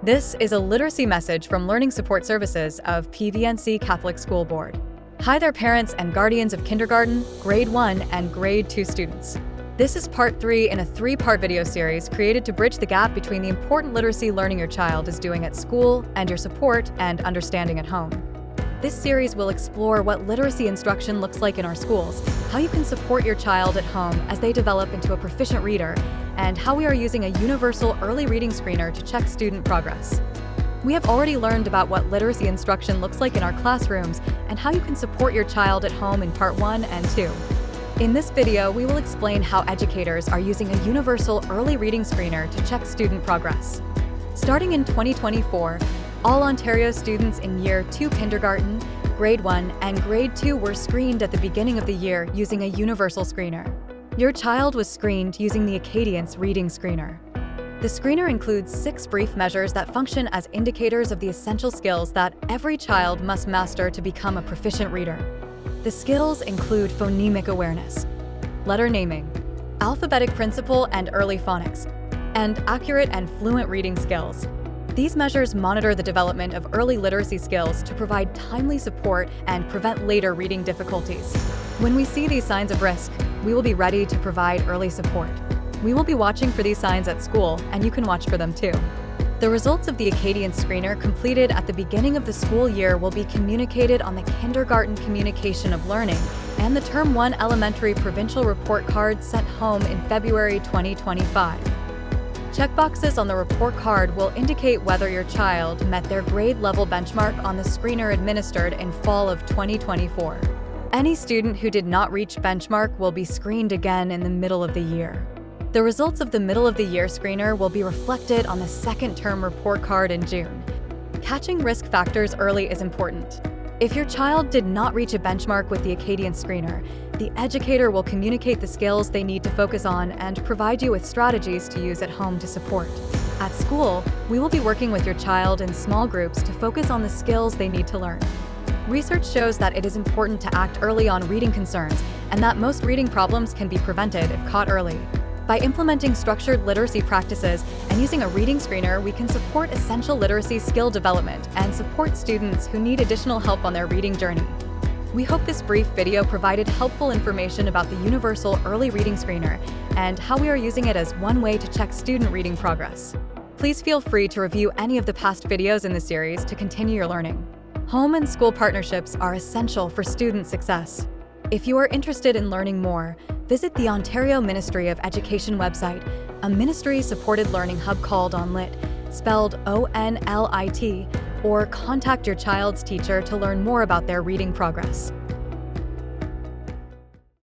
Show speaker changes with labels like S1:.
S1: This is a literacy message from Learning Support Services of PVNC Catholic School Board. Hi there, parents and guardians of kindergarten, grade 1, and grade 2 students. This is part 3 in a 3-part video series created to bridge the gap between the important literacy learning your child is doing at school and your support and understanding at home. This series will explore what literacy instruction looks like in our schools, how you can support your child at home as they develop into a proficient reader, and how we are using a universal early reading screener to check student progress. We have already learned about what literacy instruction looks like in our classrooms and how you can support your child at home in part 1 and 2. In this video, we will explain how educators are using a universal early reading screener to check student progress. Starting in 2024, all Ontario students in Year 2 kindergarten, Grade 1, and Grade 2 were screened at the beginning of the year using a universal screener. Your child was screened using the Acadience Reading Screener. The screener includes 6 brief measures that function as indicators of the essential skills that every child must master to become a proficient reader. The skills include phonemic awareness, letter naming, alphabetic principle and early phonics, and accurate and fluent reading skills. These measures monitor the development of early literacy skills to provide timely support and prevent later reading difficulties. When we see these signs of risk, we will be ready to provide early support. We will be watching for these signs at school, and you can watch for them too. The results of the Acadience Screener completed at the beginning of the school year will be communicated on the Kindergarten Communication of Learning and the Term 1 Elementary Provincial Report Card sent home in February 2025. Checkboxes on the report card will indicate whether your child met their grade level benchmark on the screener administered in fall of 2024. Any student who did not reach benchmark will be screened again in the middle of the year. The results of the middle of the year screener will be reflected on the second term report card in June. Catching risk factors early is important. If your child did not reach a benchmark with the Acadience Screener, the educator will communicate the skills they need to focus on and provide you with strategies to use at home to support. At school, we will be working with your child in small groups to focus on the skills they need to learn. Research shows that it is important to act early on reading concerns and that most reading problems can be prevented if caught early. By implementing structured literacy practices and using a reading screener, we can support essential literacy skill development and support students who need additional help on their reading journey. We hope this brief video provided helpful information about the Universal Early Reading Screener and how we are using it as one way to check student reading progress. Please feel free to review any of the past videos in the series to continue your learning. Home and school partnerships are essential for student success. If you are interested in learning more, visit the Ontario Ministry of Education website, a ministry-supported learning hub called ONLIT, spelled ONLIT, or contact your child's teacher to learn more about their reading progress.